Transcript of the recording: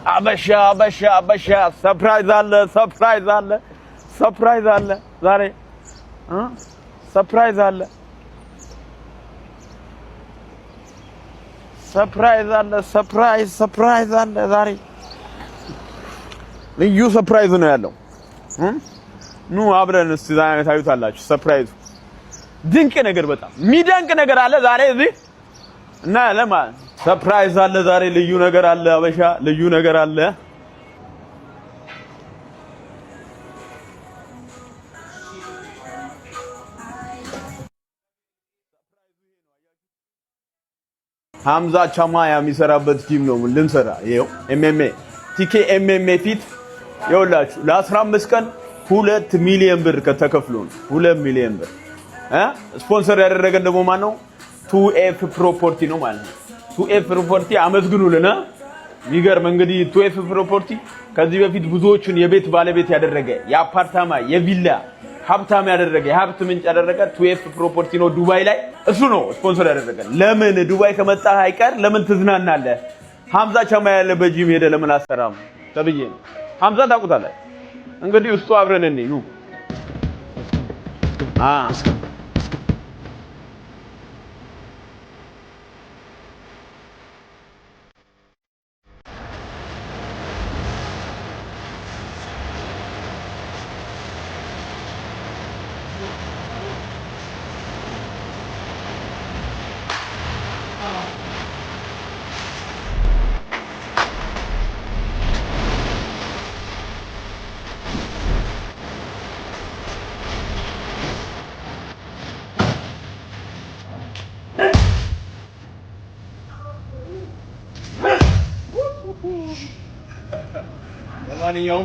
አበሻ ሰርፕራይዝ አለ ዛሬ ሰርፕራይዝ አለ ዛሬ ልዩ ሰርፕራይዝ ነው ያለው ኑ አብረን እስቲ ዛሬ ታዩታላችሁ ሰርፕራይዝ ድንቅ ነገር በጣም የሚደንቅ ነገር አለ ዛሬ እዚህ እና ለማን ሰርፕራይዝ አለ ዛሬ ልዩ ነገር አለ አበሻ ልዩ ነገር አለ ሐምዛ ቻማያ የሚሰራበት ጂም ነው ልንሰራ ይሄው ኤምኤምኤ ቲኬ ኤምኤምኤ ፊት ይኸውላችሁ ለ15 ቀን 2 ሚሊዮን ብር ከተከፍሎ 2 ሚሊዮን ብር ስፖንሰር ያደረገን ደግሞ ማን ነው 2F ፕሮፐርቲ ነው ማለት ነው 2F ፕሮፐርቲ አመስግኑልና ይገርም እንግዲህ 2F ፕሮፐርቲ ከዚህ በፊት ብዙዎችን የቤት ባለቤት ያደረገ የአፓርታማ የቪላ ሀብታም ያደረገ የሀብት ምንጭ ያደረገ 2F ፕሮፐርቲ ነው ዱባይ ላይ እሱ ነው ስፖንሰር ያደረገን ለምን ዱባይ ከመጣ አይቀር ለምን ትዝናናለህ ሐምዛ ቻማ ያለበት ጂም ሄደ ለምን አሰራም ተብዬ ነው ሐምዛ ታውቁታለህ እንግዲህ እሱ አብረን እንይ ኑ ለማንኛውም